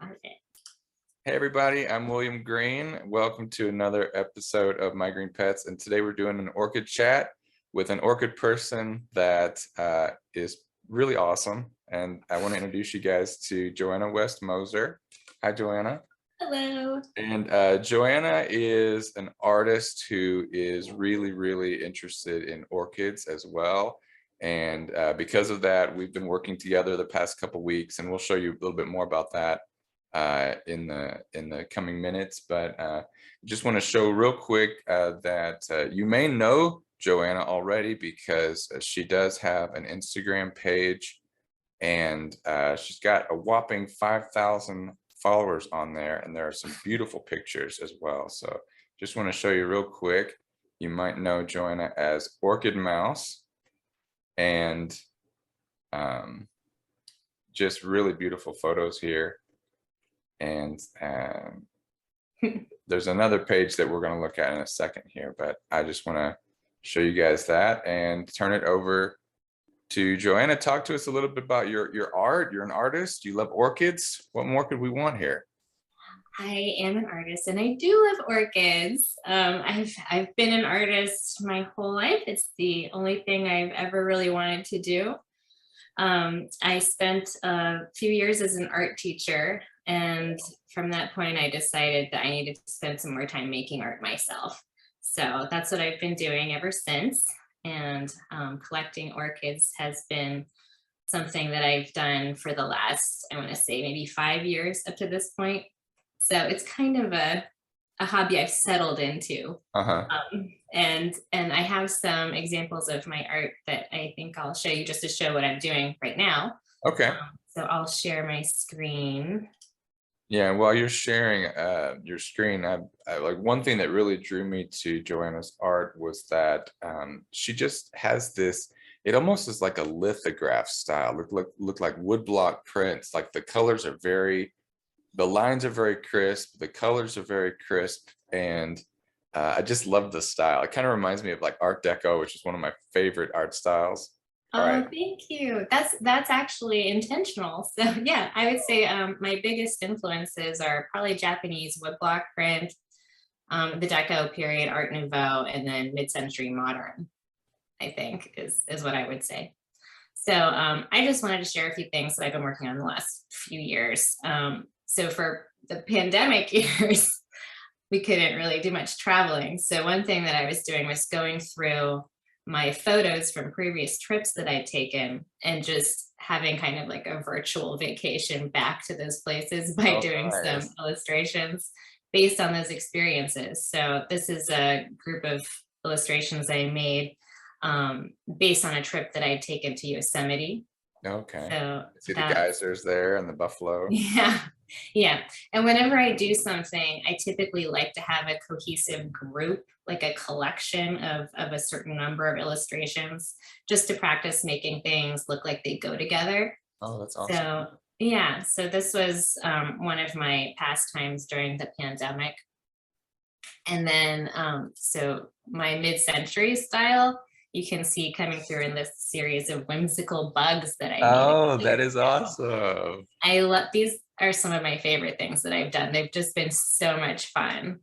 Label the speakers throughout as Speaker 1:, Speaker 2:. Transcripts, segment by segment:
Speaker 1: started.
Speaker 2: Hey everybody, I'm William Green. Welcome to another episode of My Green Pets, and today we're doing an orchid chat with an orchid person that is really awesome. And I want to introduce you guys to Joanna West Moser. Hi, Joanna.
Speaker 1: Hello.
Speaker 2: And Joanna is an artist who is really interested in orchids as well. And because of that, we've been working together the past couple weeks, and we'll show you a little bit more about that in the coming minutes. But just want to show real quick that you may know Joanna already, because she does have an Instagram page, and she's got a whopping 5,000 followers on there, and there are some beautiful pictures as well. So just want to show you real quick. You might know Joanna as Orchidmouse, and just really beautiful photos here. And there's another page that we're going to look at in a second here, but I just want to show you guys that and turn it over to Joanna. Talk to us a little bit about your art. You're an artist. You love orchids. What more could we want here?
Speaker 1: I am an artist and I do love orchids. I've been an artist my whole life. It's the only thing I've ever really wanted to do. I spent a few years as an art teacher, and from that point I decided that I needed to spend some more time making art myself. So that's what I've been doing ever since. And collecting orchids has been something that I've done for the last, I want to say maybe 5 years up to this point. So it's kind of a hobby I've settled into. And I have some examples of my art that I think I'll show you, just to show what I'm doing right now.
Speaker 2: Okay.
Speaker 1: So I'll share my screen.
Speaker 2: Yeah, while you're sharing your screen, I like, one thing that really drew me to Joanna's art was that she just has this, it almost is like a lithograph style. Look like woodblock prints. Like the colors are the lines are very crisp, the colors are very crisp, and I just love the style. It kind of reminds me of like Art Deco, which is one of my favorite art styles.
Speaker 1: Oh, right. Thank you. That's actually intentional. So yeah, I would say my biggest influences are probably Japanese woodblock print, the Deco period, Art Nouveau, and then mid-century modern, I think is what I would say. So I just wanted to share a few things that I've been working on the last few years. So for the pandemic years, we couldn't really do much traveling. So one thing that I was doing was going through my photos from previous trips that I'd taken and just having kind of like a virtual vacation back to those places by doing some illustrations based on those experiences. So this is a group of illustrations I made based on a trip that I'd taken to Yosemite.
Speaker 2: Okay.
Speaker 1: So
Speaker 2: see the geysers there and the buffalo.
Speaker 1: Yeah. And whenever I do something, I typically like to have a cohesive group, like a collection of a certain number of illustrations, just to practice making things look like they go together.
Speaker 2: Oh, that's awesome.
Speaker 1: So yeah, so this was one of my pastimes during the pandemic. And then so my mid-century style, you can see coming through in this series of whimsical bugs that I made.
Speaker 2: Oh, that is awesome.
Speaker 1: I love these. Are some of my favorite things that I've done. They've just been so much fun.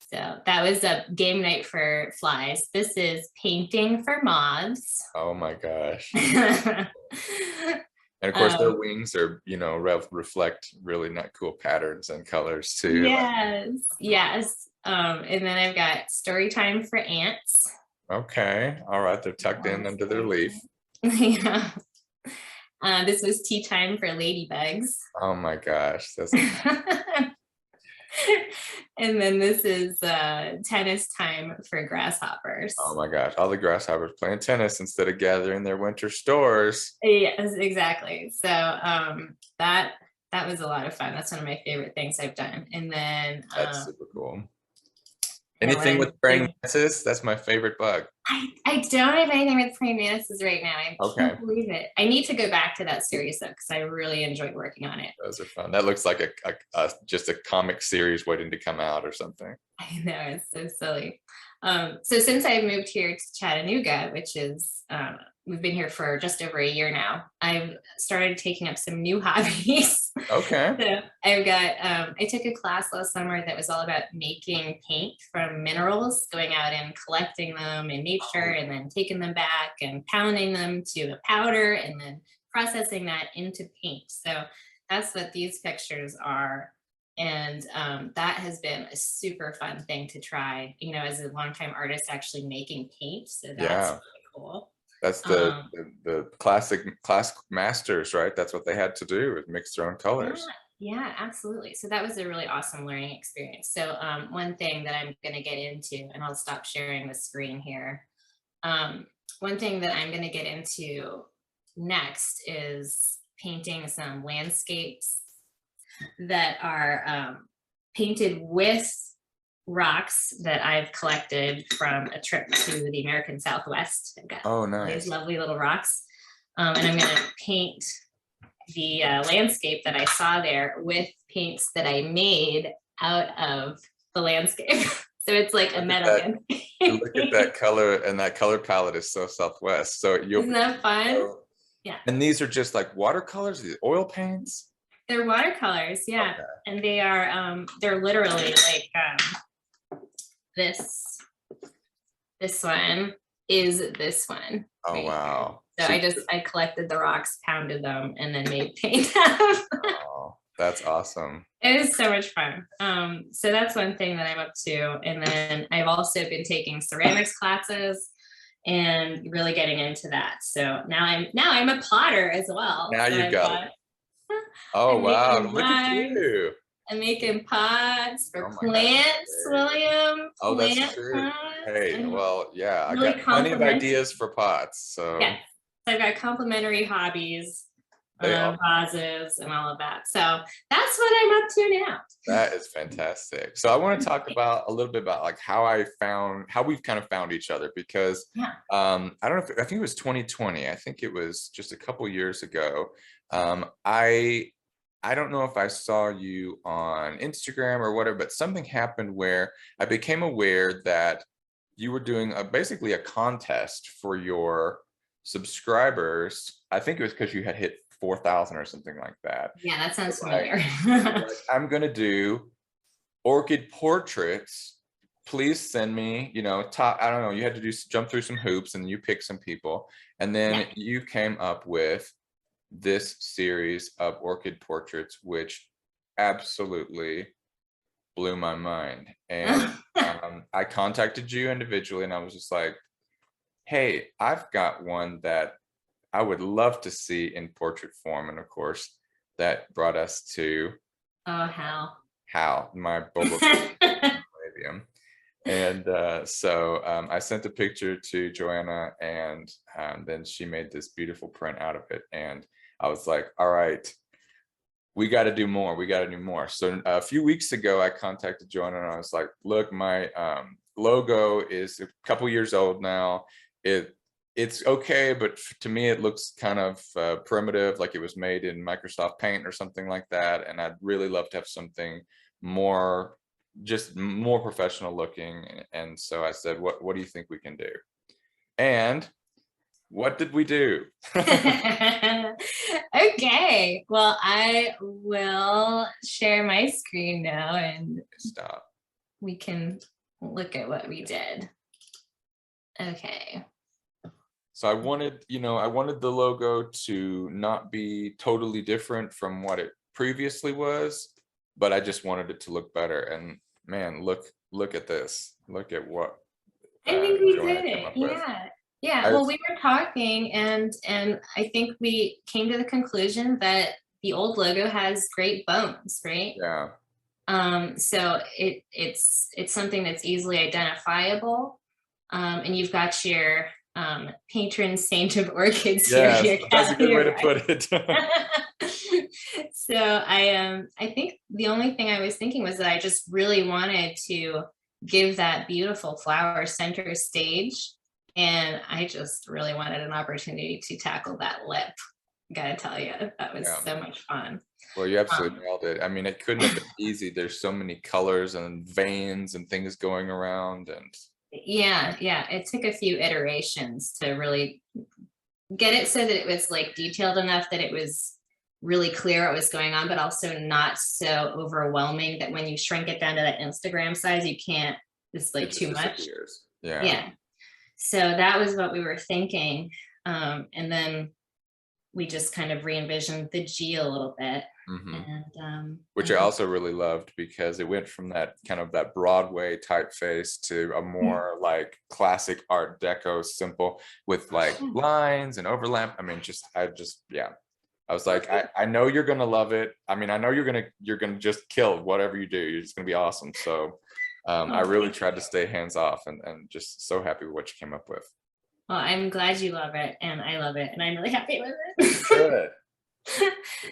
Speaker 1: So that was a game night for flies. This is painting for moths.
Speaker 2: Oh my gosh. And of course their wings are, reflect really not cool patterns and colors too.
Speaker 1: Yes. And then I've got story time for ants.
Speaker 2: Okay. All right. They're tucked in under their leaf.
Speaker 1: Yeah. This was tea time for ladybugs.
Speaker 2: Oh my gosh. That's
Speaker 1: and then this is tennis time for grasshoppers.
Speaker 2: Oh my gosh. All the grasshoppers playing tennis instead of gathering their winter stores.
Speaker 1: Yes, exactly. So that was a lot of fun. That's one of my favorite things I've done. And then
Speaker 2: that's super cool. Anything with praying mantises? That's my favorite bug.
Speaker 1: I don't have anything with praying mantises right now. I
Speaker 2: can't
Speaker 1: believe it. I need to go back to that series though, because I really enjoyed working on it.
Speaker 2: Those are fun. That looks like just a comic series waiting to come out or something.
Speaker 1: I know, it's so silly. So since I moved here to Chattanooga, which is we've been here for just over a year now, I've started taking up some new hobbies.
Speaker 2: Okay.
Speaker 1: So I've got, I took a class last summer that was all about making paint from minerals, going out and collecting them in nature and then taking them back and pounding them to a powder and then processing that into paint. So that's what these pictures are. And that has been a super fun thing to try, you know, as a longtime artist actually making paint. So that's
Speaker 2: Yeah.
Speaker 1: really cool.
Speaker 2: That's
Speaker 1: Um,
Speaker 2: the classic masters, right? That's what they had to do, is mix their own
Speaker 1: yeah,
Speaker 2: colors.
Speaker 1: yeah, absolutely. So that was a really awesome learning experience. So one thing that I'm going to get into, and I'll stop sharing the screen here. One thing that I'm going to get into next is painting some landscapes that are painted with rocks that I've collected from a trip to the American Southwest. I've got
Speaker 2: Oh,
Speaker 1: all these
Speaker 2: nice.
Speaker 1: lovely little rocks. And I'm going to paint the landscape that I saw there with paints that I made out of the landscape. So it's like a
Speaker 2: Look at
Speaker 1: meta
Speaker 2: that. Look at
Speaker 1: landscape.
Speaker 2: that color, and that color palette is so Southwest. So you'll
Speaker 1: Isn't that fun?
Speaker 2: so,
Speaker 1: Yeah.
Speaker 2: and these are just like watercolors, these oil paints.
Speaker 1: They're watercolors, yeah.
Speaker 2: Okay.
Speaker 1: And they are they're literally like this one is this one
Speaker 2: Oh,
Speaker 1: right here.
Speaker 2: wow.
Speaker 1: So
Speaker 2: So
Speaker 1: I collected the rocks, pounded them, and then made paint out of them.
Speaker 2: oh, that's awesome.
Speaker 1: It is so much fun. So that's one thing that I'm up to. And then I've also been taking ceramics classes and really getting into that. So now I'm a potter as well.
Speaker 2: Now
Speaker 1: So
Speaker 2: you've
Speaker 1: I've
Speaker 2: got it.
Speaker 1: got
Speaker 2: Oh,
Speaker 1: I'm
Speaker 2: wow.
Speaker 1: making
Speaker 2: Look at
Speaker 1: mugs.
Speaker 2: you.
Speaker 1: I'm making pots
Speaker 2: Oh
Speaker 1: for
Speaker 2: my God.
Speaker 1: plants, William.
Speaker 2: Oh, that's
Speaker 1: Plant
Speaker 2: true.
Speaker 1: pots.
Speaker 2: Hey,
Speaker 1: I'm
Speaker 2: well, yeah, I
Speaker 1: really
Speaker 2: got plenty of
Speaker 1: complimentary.
Speaker 2: ideas for pots. So
Speaker 1: Yes, so I've got complementary hobbies,
Speaker 2: they all
Speaker 1: vases, and all of that. So that's what I'm up to now.
Speaker 2: that is fantastic. So I want to talk about a little bit about like how we've kind of found each other, because
Speaker 1: Yeah.
Speaker 2: I don't know if I think it was 2020. I think it was just a couple years ago. I don't know if I saw you on Instagram or whatever, but something happened where I became aware that you were doing basically a contest for your subscribers. I think it was because you had hit 4,000 or something like that.
Speaker 1: Yeah, that sounds
Speaker 2: Like,
Speaker 1: familiar.
Speaker 2: like, I'm gonna do orchid portraits. Please send me, top, I don't know, you had to jump through some hoops and you pick some people. And then
Speaker 1: Yeah.
Speaker 2: you came up with this series of orchid portraits, which absolutely blew my mind. And I contacted you individually and I was just like, hey, I've got one that I would love to see in portrait form. And of course, that brought us to
Speaker 1: Oh, hell.
Speaker 2: Hal, my Boba Palladium. And so I sent a picture to Joanna, and then she made this beautiful print out of it. And I was like, all right, we got to do more. We got to do more. So a few weeks ago, I contacted Joanna and I was like, look, my logo is a couple years old now. It's okay, but to me, it looks kind of primitive, like it was made in Microsoft Paint or something like that. And I'd really love to have something more, just more professional looking. And so I said, what do you think we can do? And what did we do?
Speaker 1: Okay, well, I will share my screen now and
Speaker 2: Stop.
Speaker 1: we can look at what we did. Okay.
Speaker 2: So I wanted the logo to not be totally different from what it previously was, but I just wanted it to look better. And man, look at this. Look at what
Speaker 1: I think we
Speaker 2: Joanna
Speaker 1: did
Speaker 2: came
Speaker 1: it.
Speaker 2: up with.
Speaker 1: Yeah. Yeah. Well, we were talking and I think we came to the conclusion that the old logo has great bones, right?
Speaker 2: Yeah.
Speaker 1: So it's something that's easily identifiable. And you've got your patron saint of orchids here.
Speaker 2: Yes, that's a good way to put it.
Speaker 1: So I think the only thing I was thinking was that I just really wanted to give that beautiful flower center stage. And I just really wanted an opportunity to tackle that lip. Gotta tell you, that was so much fun.
Speaker 2: Well, you absolutely nailed it. I mean, it couldn't have been easy. There's so many colors and veins and things going around. And
Speaker 1: yeah, it took a few iterations to really get it so that it was like detailed enough that it was really clear what was going on, but also not so overwhelming that when you shrink it down to that Instagram size, you can't, it's like
Speaker 2: It just
Speaker 1: too much.
Speaker 2: disappears. Yeah.
Speaker 1: Yeah. So that was what we were thinking. And then we just kind of re-envisioned the G a little bit.
Speaker 2: Mhm.
Speaker 1: And
Speaker 2: Which I also really loved because it went from that kind of that Broadway typeface to a more like classic Art Deco simple with like lines and overlap. I mean, yeah. I was like, I know you're gonna love it. I mean, I know you're gonna just kill whatever you do. You're just gonna be awesome. So I really tried to stay hands off and just so happy with what you came up with.
Speaker 1: well, I'm glad you love it, and I love it, and I'm really happy with it.
Speaker 2: Good.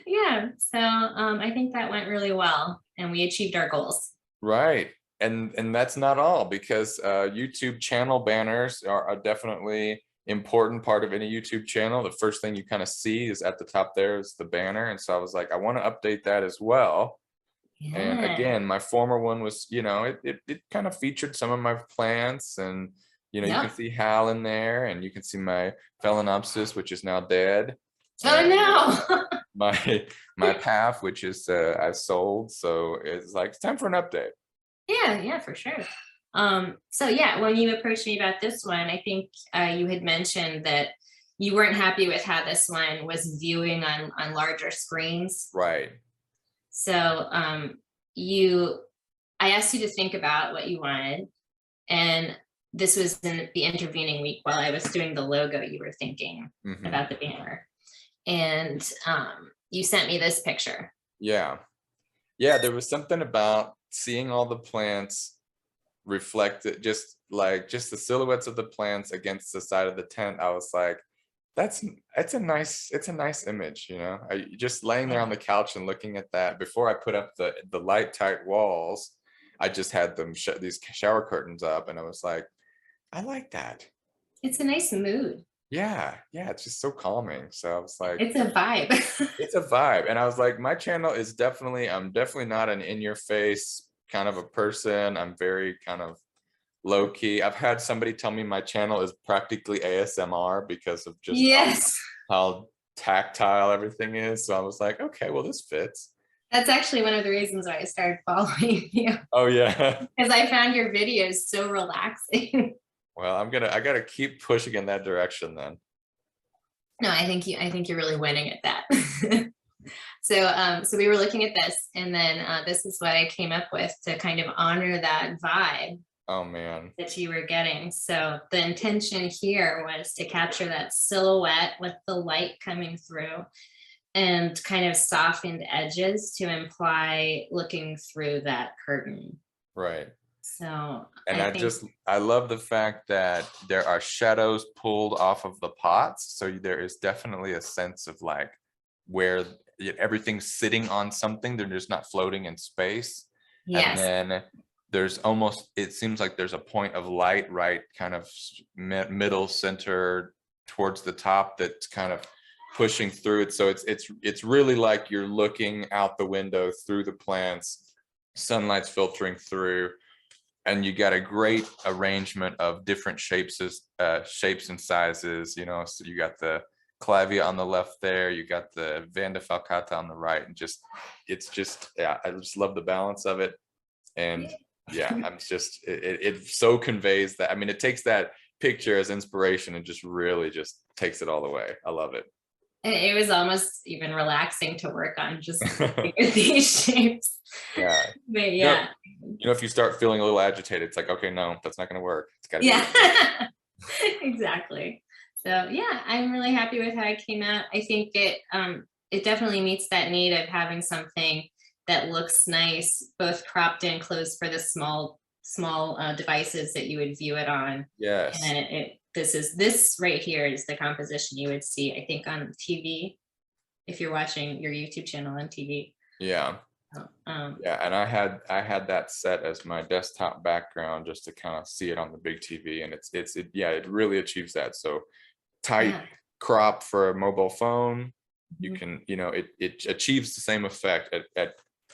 Speaker 1: Yeah, so I think that went really well, and we achieved our goals.
Speaker 2: Right. And that's not all because YouTube channel banners are definitely important part of any YouTube channel. The first thing you kind of see is at the top there is the banner. And so I was like, I want to update that as well. And
Speaker 1: Yeah.
Speaker 2: again, my former one was, it kind of featured some of my plants and, you can
Speaker 1: Yep.
Speaker 2: see Hal in there and you can see my Phalaenopsis, which is now dead.
Speaker 1: Oh no.
Speaker 2: My path, which is I've sold. So it's like, it's time for an update.
Speaker 1: Yeah, for sure. So yeah, when you approached me about this one, I think you had mentioned that you weren't happy with how this one was viewing on larger screens.
Speaker 2: Right.
Speaker 1: So I asked you to think about what you wanted, and this was in the intervening week while I was doing the logo. You were thinking about the banner, and you sent me this picture.
Speaker 2: Yeah. Yeah, there was something about seeing all the plants reflected, just the silhouettes of the plants against the side of the tent. I was like, it's a nice image, just laying there on the couch and looking at that before I put up the light tight walls. I just had them these shower curtains up and I was like, I like that.
Speaker 1: It's a nice mood.
Speaker 2: Yeah, it's just so calming. So I was like,
Speaker 1: It's a vibe.
Speaker 2: it's a vibe. And I was like, my channel is I'm definitely not an in your face kind of a person. I'm very kind of low key. I've had somebody tell me my channel is practically ASMR because of just
Speaker 1: Yes.
Speaker 2: how tactile everything is. So I was like, okay, well, this fits.
Speaker 1: That's actually one of the reasons why I started following you,
Speaker 2: Oh yeah.
Speaker 1: because I found your videos so relaxing.
Speaker 2: Well, I gotta keep pushing in that direction then.
Speaker 1: No, I think you're really winning at that. So we were looking at this, and then this is what I came up with to kind of honor that vibe
Speaker 2: Oh man.
Speaker 1: that you were getting. So the intention here was to capture that silhouette with the light coming through and kind of softened edges to imply looking through that curtain.
Speaker 2: Right.
Speaker 1: So
Speaker 2: And
Speaker 1: I think,
Speaker 2: I love the fact that there are shadows pulled off of the pots. So there is definitely a sense of like where everything's sitting on something. They're just not floating in space. And
Speaker 1: yes,
Speaker 2: then there's almost, it seems like there's a point of light, right? Kind of middle center towards the top that's kind of pushing through it. So it's really like you're looking out the window through the plants, sunlight's filtering through. And you got a great arrangement of different shapes and sizes, so you got the clavia on the left there, you got the Vanda falcata on the right, and I just love the balance of it. And yeah, it so conveys that. I mean, it takes that picture as inspiration and just really just takes it all the way. I love it.
Speaker 1: it was almost even relaxing to work on just these shapes.
Speaker 2: Yeah.
Speaker 1: But yeah.
Speaker 2: If you start feeling a little agitated, it's like, okay, no, that's not going to work. It's got to
Speaker 1: Yeah. Exactly. So yeah, I'm really happy with how it came out. I think it definitely meets that need of having something that looks nice, both cropped and closed for the small devices that you would view it on.
Speaker 2: Yes.
Speaker 1: And this right here is the composition you would see, I think, on TV if you're watching your YouTube channel on TV.
Speaker 2: Yeah. Yeah, and I had that set as my desktop background just to kind of see it on the big TV, and it really achieves that. So tight crop for a mobile phone, you can, it achieves the same effect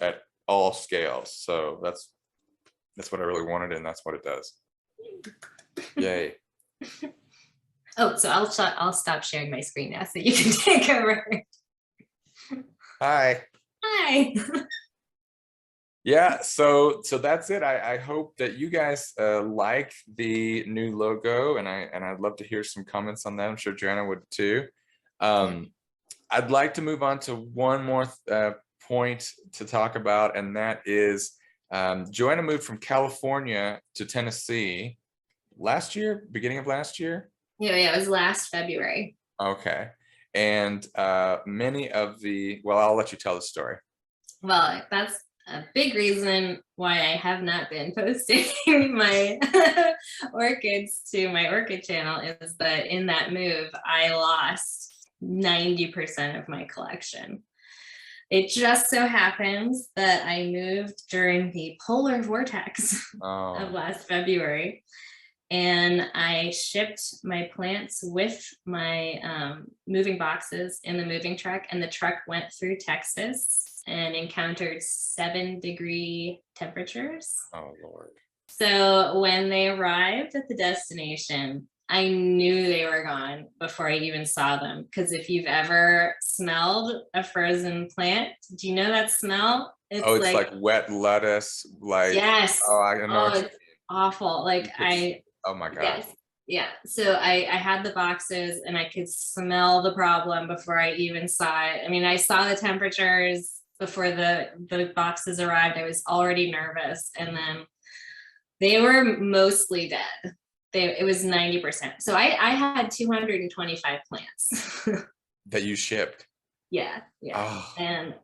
Speaker 2: at all scales. So that's what I really wanted, and that's what it does. Yay.
Speaker 1: Oh, so I'll stop sharing my screen now so you can take over.
Speaker 2: Hi.
Speaker 1: Hi.
Speaker 2: Yeah, so that's it. I hope that you guys like the new logo, and I'd love to hear some comments on that. I'm sure Joanna would too. I'd like to move on to one more point to talk about, and that is Joanna moved from California to Tennessee last year, beginning of last year.
Speaker 1: Yeah, it was last February.
Speaker 2: Okay, and many of well, I'll let you tell the story.
Speaker 1: Well, that's a big reason why I have not been posting my orchids to my orchid channel, is that in that move, I lost 90% of my collection. It just so happens that I moved during the polar vortex of last February, and I shipped my plants with my moving boxes in the moving truck, and the truck went through Texas and encountered 7-degree temperatures.
Speaker 2: Oh, Lord.
Speaker 1: So when they arrived at the destination, I knew they were gone before I even saw them. Because if you've ever smelled a frozen plant, do you know that smell?
Speaker 2: It's like wet lettuce, like,
Speaker 1: yes.
Speaker 2: Oh, I know.
Speaker 1: It's awful. Like
Speaker 2: oh my God.
Speaker 1: Yes. Yeah. So I had the boxes and I could smell the problem before I even saw it. I mean, I saw the temperatures before the boxes arrived. I was already nervous, and then they were mostly dead. It was 90%. So I had 225 plants
Speaker 2: that you shipped.
Speaker 1: Yeah. And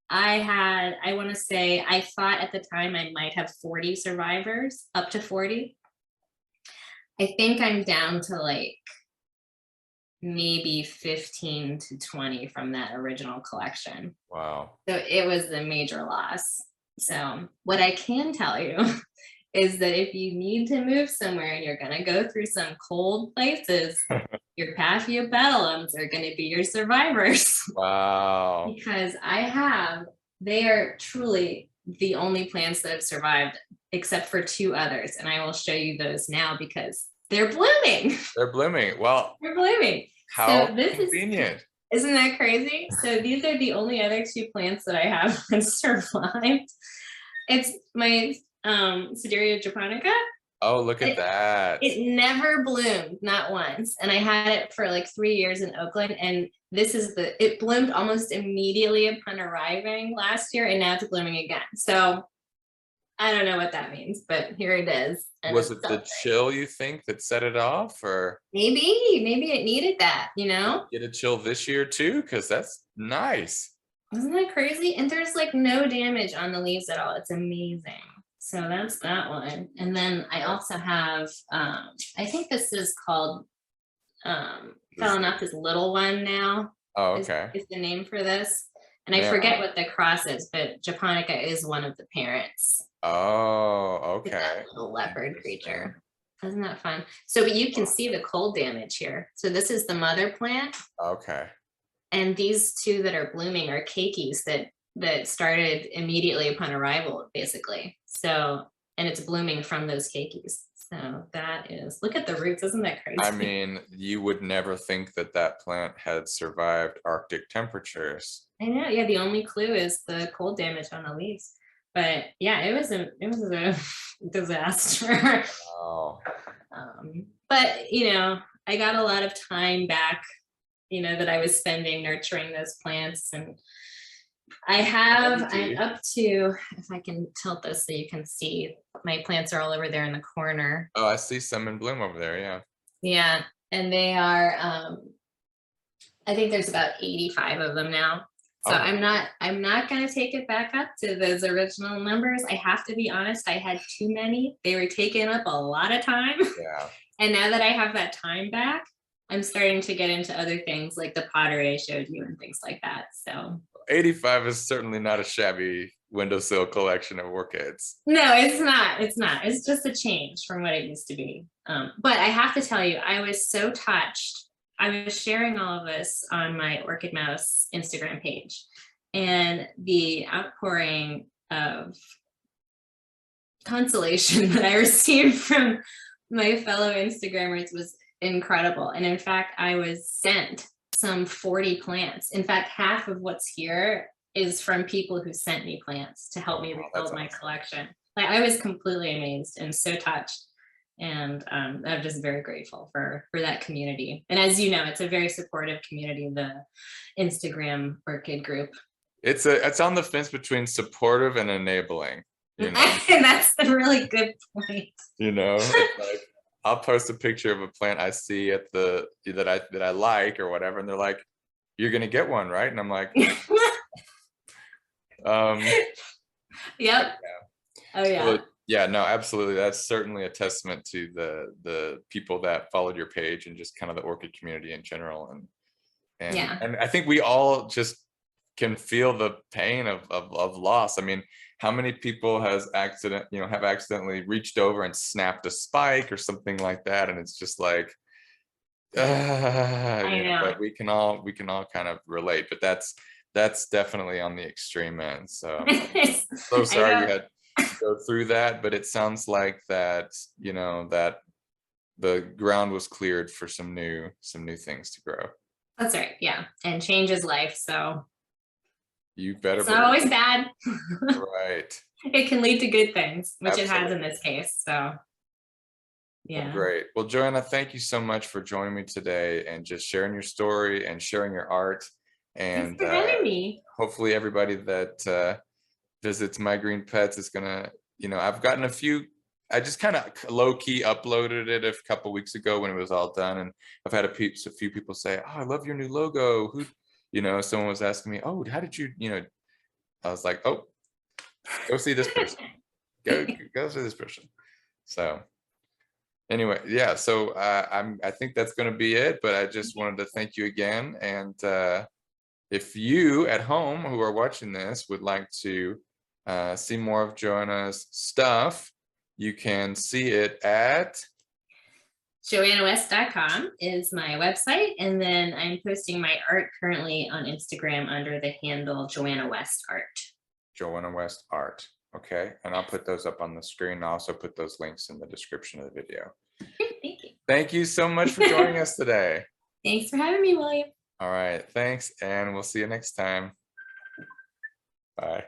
Speaker 1: I want to say, I thought at the time I might have 40 survivors, up to 40. I think I'm down to like maybe 15 to 20 from that original collection.
Speaker 2: Wow.
Speaker 1: So it was a major loss. So what I can tell you is that if you need to move somewhere and you're going to go through some cold places, your Paphiopedilums are going to be your survivors.
Speaker 2: Wow.
Speaker 1: Because they are truly the only plants that have survived, except for 2 others. And I will show you those now because they're blooming.
Speaker 2: They're blooming. Well,
Speaker 1: they're blooming.
Speaker 2: How convenient.
Speaker 1: Isn't that crazy? So these are the only other 2 plants that I have that survived. It's my Sidereia japonica.
Speaker 2: Oh, look at that.
Speaker 1: It never bloomed, not once. And I had it for like 3 years in Oakland. And it bloomed almost immediately upon arriving last year, and now it's blooming again. So I don't know what that means, but here it is.
Speaker 2: Was it the chill, you think, that set it off, or?
Speaker 1: Maybe it needed that,
Speaker 2: Get a chill this year too? Because that's nice.
Speaker 1: Isn't that crazy? And there's like no damage on the leaves at all. It's amazing. So that's that one. And then I also have, I think this is called Phalaenopsis little one now.
Speaker 2: Oh, okay.
Speaker 1: Is the name for this. And I forget what the cross is, but japonica is one of the parents.
Speaker 2: Oh, okay.
Speaker 1: Little leopard creature. Isn't that fun? So you can see the cold damage here. So this is the mother plant.
Speaker 2: Okay.
Speaker 1: And these 2 that are blooming are keikis that started immediately upon arrival, basically. So, and it's blooming from those keikis. So that is, look at the roots. Isn't that crazy?
Speaker 2: I mean, you would never think that plant had survived Arctic temperatures.
Speaker 1: I know. Yeah. The only clue is the cold damage on the leaves. But yeah, it was a disaster.
Speaker 2: Oh.
Speaker 1: But I got a lot of time back, that I was spending nurturing those plants. And I'm up to, if I can tilt this so you can see, my plants are all over there in the corner.
Speaker 2: Oh, I see some in bloom over there. Yeah.
Speaker 1: Yeah. And they are, I think there's about 85 of them now. So I'm not going to take it back up to those original numbers. I have to be honest, I had too many. They were taking up a lot of time.
Speaker 2: Yeah.
Speaker 1: And now that I have that time back, I'm starting to get into other things like the pottery I showed you and things like that. So
Speaker 2: 85 is certainly not a shabby windowsill collection of orchids.
Speaker 1: No, it's not. It's not. It's just a change from what it used to be. But I have to tell you, I was so touched. I was sharing all of this on my Orchidmouse Instagram page, and the outpouring of consolation that I received from my fellow Instagrammers was incredible. And in fact, I was sent some 40 plants. In fact, half of what's here is from people who sent me plants to help me
Speaker 2: Oh, that's
Speaker 1: rebuild my
Speaker 2: awesome.
Speaker 1: collection. Like, I was completely amazed and so touched. And I'm just very grateful for that community. And as you know, it's a very supportive community, the Instagram Orchid group.
Speaker 2: It's on the fence between supportive and enabling, you know.
Speaker 1: And that's a really good point.
Speaker 2: You know, it's like I'll post a picture of a plant I see at the that I like or whatever, and they're like, "You're gonna get one, right?" And I'm like, um,
Speaker 1: Yep. Oh yeah.
Speaker 2: well, yeah, no, absolutely. That's certainly a testament to the people that followed your page and just kind of the orchid community in general.
Speaker 1: Yeah.
Speaker 2: And I think we all just can feel the pain of loss. I mean, how many people have accidentally reached over and snapped a spike or something like that, and it's just like,
Speaker 1: I know.
Speaker 2: but we can all kind of relate. But that's definitely on the extreme end. So so
Speaker 1: I
Speaker 2: sorry you
Speaker 1: know.
Speaker 2: had to go through that, but it sounds like that, that the ground was cleared for some new things to grow.
Speaker 1: That's right. Yeah. And change is life. So
Speaker 2: You better
Speaker 1: it's not
Speaker 2: believe
Speaker 1: always bad.
Speaker 2: it. Right.
Speaker 1: It can lead to good things, which it has in
Speaker 2: Absolutely.
Speaker 1: this case. So
Speaker 2: Well,
Speaker 1: yeah.
Speaker 2: great. Well, Joanna, thank you so much for joining me today and just sharing your story and sharing your art.
Speaker 1: Thanks
Speaker 2: And
Speaker 1: for having me.
Speaker 2: hopefully everybody that visits My Green Pets is gonna, I've gotten a few. I just kind of low key uploaded it a couple weeks ago when it was all done, and I've had a few people say, "Oh, I love your new logo." Someone was asking me, "Oh, how did you?" I was like, "Oh, go see this person. Go see this person." So anyway, yeah. So I think that's going to be it. But I just wanted to thank you again, and if you at home who are watching this would like to see more of Joanna's stuff, you can see it at
Speaker 1: JoannaWest.com is my website. And then I'm posting my art currently on Instagram under the handle Joanna West Art.
Speaker 2: Joanna West Art. Okay. And I'll put those up on the screen. I'll also put those links in the description of the video.
Speaker 1: Thank you.
Speaker 2: Thank you so much for joining us today.
Speaker 1: Thanks for having me, William.
Speaker 2: All right. Thanks. And we'll see you next time. Bye.